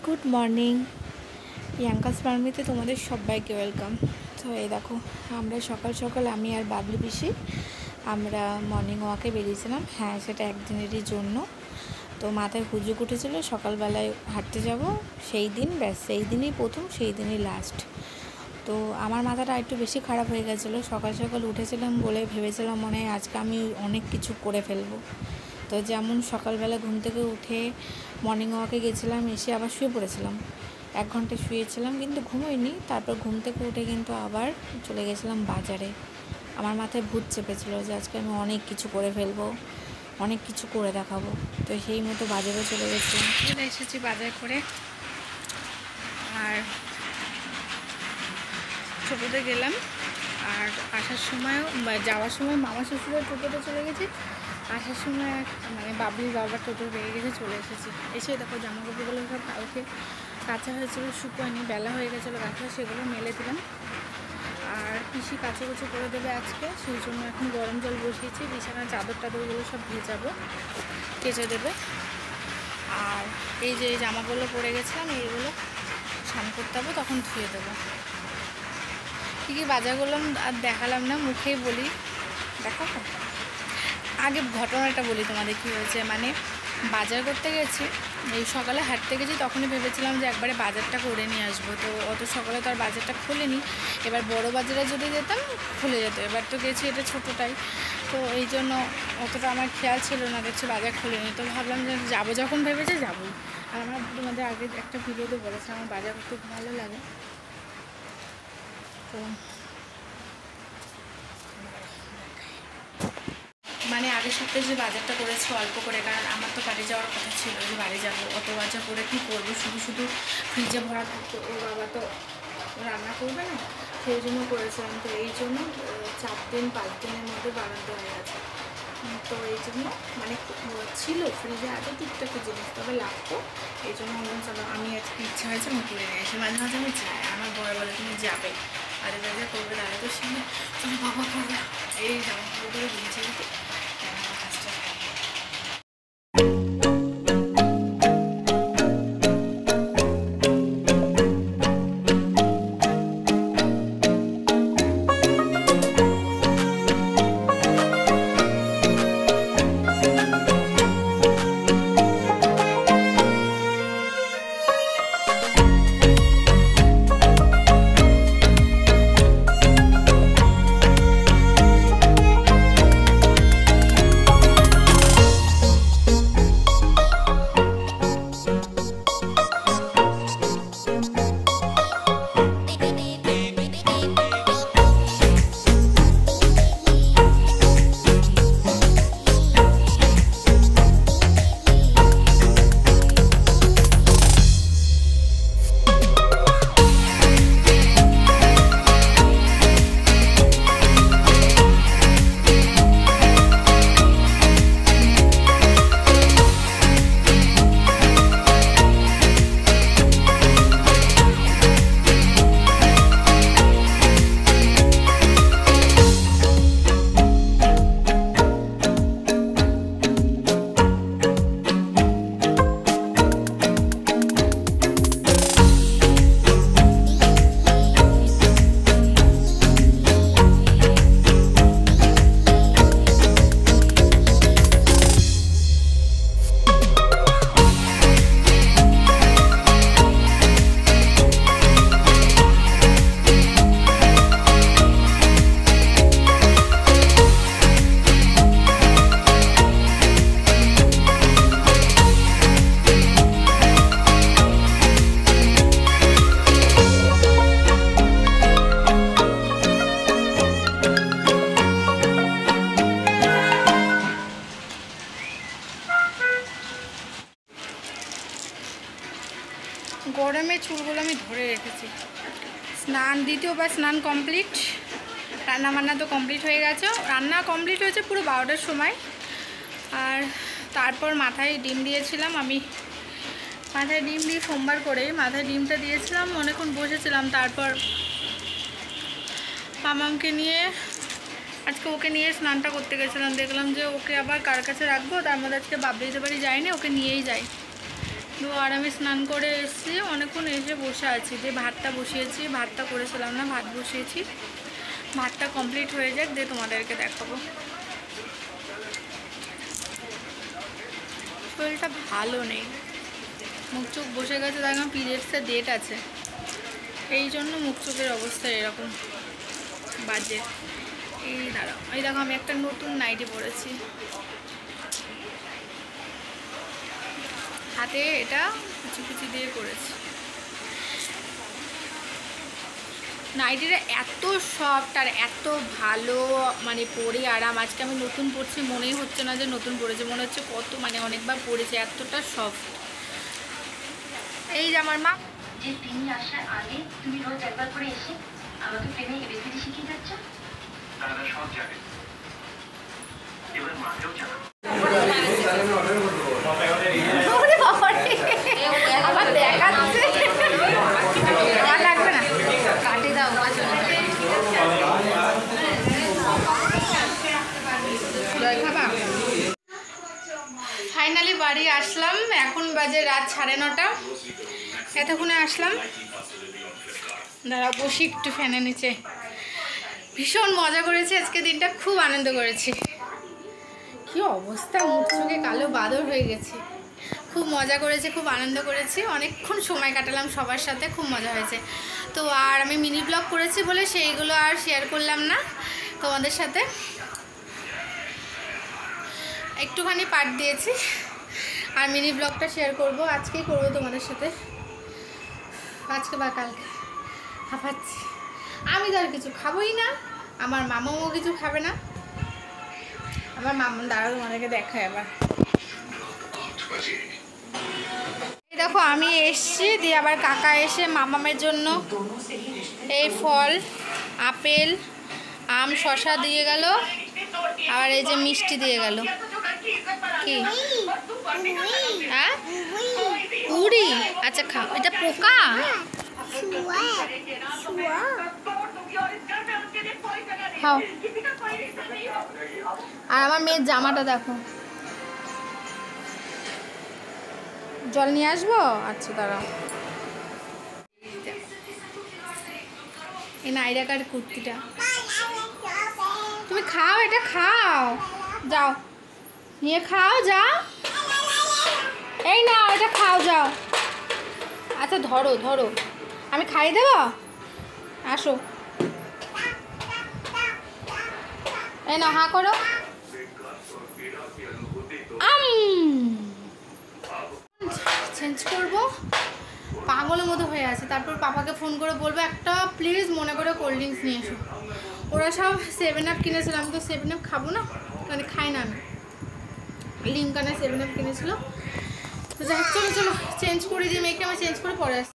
Good morning. ইয়াঙ্কাস ফার্মিতে তোমাদের সবাইকে welcome. তো এই দেখো, আমরা সকাল সকাল আমি আর বাবলি পিসি আমরা মর্নিং ওয়াকে বেরিয়েছিলাম। হ্যাঁ, সেটা একদিনেরই জন্য। তো মাথায় হুজুক উঠেছিল সকালবেলায় হাঁটতে যাব, সেই দিন ব্যাস, সেই দিনই প্রথম, সেই দিনই লাস্ট। তো আমার মাথাটা একটু বেশি খারাপ হয়ে গেছিলো। সকাল সকাল উঠেছিলাম বলে ভেবেছিলাম মনে হয় আজকে আমি অনেক কিছু করে ফেলবো। তো যেমন সকালবেলা ঘুম থেকে উঠে মর্নিং ওয়াকে গেছিলাম, এসে আবার শুয়ে পড়েছিলাম। 1 ঘন্টা শুয়েছিলাম কিন্তু ঘুমোইনি। তারপর ঘুম থেকে উঠে কিন্তু আবার চলে গেছিলাম বাজারে। আমার মাথায় ভূত চেপেছিল যে আজকে আমি অনেক কিছু করে ফেলবো, অনেক কিছু করে দেখাবো। তো সেই মতো বাজারে চলে গেছিলাম, চলে এসেছি বাজার করে। আর ছোটোতে গেলাম, আর আসার সময়ও যাওয়ার সময় মামা শ্বশুরের টোটোতে চলে গেছি, আসার সময় মানে বাবলির বাবার টোটো পেয়ে গেছে, চলে এসেছি। এসে দেখো জামাকাপড়গুলো সব কালকে কাঁচা হয়েছিল, শুকোয়নি, বেলা হয়ে গেছিলো কাঁচা, সেগুলো মেলে দিলাম। আর পিসি কাচাকুচি করে দেবে আজকে, সেই জন্য এখন গরম জল বসিয়েছি। বিছানার চাদর টাদরগুলো সব ভেজাবো, কেচে দেবে। আর এই যে জামাগুলো পরে গেছিলাম, এইগুলো স্নান করতে হবে, তখন ধুয়ে দেবো। কী কী বাজার করলাম আর দেখালাম না, মুখেই বলি। দেখো, আগে ঘটনাটা বলি তোমাদের কী হয়েছে। মানে বাজার করতে গেছি, এই সকালে হাঁটতে গেছি, তখনই ভেবেছিলাম যে একবারে বাজারটা করে নিয়ে আসবো। তো অত সকালে তো আর বাজারটা খুলিনি। এবার বড় বাজারে যদি যেতাম খুলে যেত, এবার তো গেছি এটা ছোটোটাই, তো এই জন্য অতটা আমার খেয়াল ছিল না, দেখছি বাজার খুলিনি। তো ভাবলাম যে যাবো, যখন ভেবেছি যাবোই। আর আমার তোমাদের আগে একটা ভিডিওতে বলেছে আমার বাজার করতে খুব ভালো লাগে। তো মানে আগের সপ্তাহে যে বাজারটা করেছি অল্প করে, কারণ আমার তো বাড়ি যাওয়ার কথা ছিল, যে বাড়ি যাবো, অত বাজার করে কী করবো, শুধু শুধু ফ্রিজে ভরা থাকতো। ওর বাবা তো রান্না করবে না, সেই জন্য করেছিলাম। তো এই জন্য 4 দিন 5 দিনের মধ্যে বানাতে হয়ে গেছে। তো এই জন্য মানে ছিল ফ্রিজে আগে টুকটাক জিনিস, তবে লাগতো। এই জন্য বললাম চলো, আমি আজকে ইচ্ছা হয়েছে আমি করে নিয়ে আসি। মাঝে মাঝে আমি যাই, আমার বড় বলে তুমি যাবে বাজার বাজার করবে, তাহলে তো সে তুমি বাবা করবে। এই জামা কাপড়গুলো দিয়েছে কিন্তু কাজটা। গরমে চুলগুলো আমি ধরে রেখেছি। স্নান, দ্বিতীয়বার স্নান কমপ্লিট, রান্না বান্না তো কমপ্লিট হয়ে গেছে। রান্না কমপ্লিট হয়েছে পুরো 12টার সময়। আর তারপর মাথায় ডিম দিয়েছিলাম আমি, মাথায় ডিম দিয়ে সোমবার করে মাথায় ডিমটা দিয়েছিলাম, অনেকক্ষণ বসেছিলাম। তারপর মামামকে নিয়ে আজকে ওকে নিয়ে স্নানটা করতে গেছিলাম। দেখলাম যে ওকে আবার কার কাছে রাখবো, তার মধ্যে আজকে বাবলিদের বাড়ি যায়নি, ওকে নিয়েই যাই। তো আর আমি স্নান করে এসেছি, অনেকক্ষণ এসে বসে আছি, যে ভাতটা বসিয়েছি, ভাতটা করেছিলাম না, ভাত বসিয়েছি, ভাতটা কমপ্লিট হয়ে যাক দিয়ে তোমাদেরকে দেখাবো। শরীরটা ভালো নেই, মুখ চোখ বসে গেছে, তাই আমার পিরিয়ডসের ডেট আছে, এই জন্য মুখ চোখের অবস্থা এরকম বাজে। এই দাঁড়াও, এই দেখো আমি একটা নতুন নাইটি পরেছি, হাতে এটা কুচি কুচি দিয়ে করেছি। নাইটিটা এত সফট আর এত ভালো, মানে পরে আরাম। আজকে আমি নতুন পরছি, মনেই হচ্ছে না যে নতুন পরেছে, মনে হচ্ছে কত মানে অনেকবার পরেছে, এতটা সফট। এই যে আমার মা, যে তিনি আসার আগে তুমি রোজ একবার করে এসে আমাকে প্রেমে এবিসিডি শিখিয়ে যাচ্ছ। তারা সব জানে, এবার মাকেও জানাবো। আবার দেখাচ্ছে, আর লাগবে না, কাটি দাও। ফাইনালি বাড়ি আসলাম, এখন বাজে রাত 9:30। এতক্ষণে আসলাম, দাঁড়া বসি একটু ফ্যানের নিচে। ভীষণ মজা করেছি আজকে, দিনটা খুব আনন্দ করেছি। কি অবস্থা, মুখ চোখে কালো বাদর হয়ে গেছে। খুব মজা করেছি, খুব আনন্দ করেছি, অনেকক্ষণ সময় কাটালাম সবার সাথে, খুব মজা হয়েছে। তো আর আমি মিনি ব্লগ করেছি বলে সেইগুলো আর শেয়ার করলাম না তোমাদের সাথে, একটুখানি পার্ট দিয়েছি। আর মিনি ব্লগটা শেয়ার করব, আজকেই করবো তোমাদের সাথে, আজকে বা কালকে। হাঁপাচ্ছি আমি, তো আর কিছু খাবোই না, আমার মামাও কিছু খাবে না। আমার মামা দাঁড়াও তোমাদেরকে দেখায় আবার। দেখো আমি এসছি, দিয়ে আবার কাকা এসে মামামের জন্য এই ফল, আপেল, আম, শশা দিয়ে গেল, আর এই যে মিষ্টি দিয়ে গেল। কি হ্যাঁ, পুরি? আচ্ছা খাও, এটা পোকা। খাও। আর আমার মেয়ের জামাটা দেখো, জল নিয়ে আসবো? আচ্ছা দাঁড়াও। এই নাইরাকার কুর্তিটা তুমি খাও, এটা খাও, যাও নিয়ে খাও, যাও। এই না, এটা খাও, যাও। আচ্ছা ধরো ধরো, আমি খাইয়ে দেবো, আসো। এই না, হাঁ করো। চেঞ্জ করবো, পাগলের মতো হয়ে আছে। তারপর পাপাকে ফোন করে বলবো একটা প্লিজ মনে করে কোল্ড ড্রিঙ্কস নিয়ে এসো। ওরা সব 7 আপ কিনেছিল, আমি তো 7 আপ খাবো না, মানে খাই না আমি। লিমকানে 7 আপ কিনেছিল। তো যাই হোক, চলো চলো চেঞ্জ করে দিই মেয়েকে, আমার চেঞ্জ করে পরে আসছি।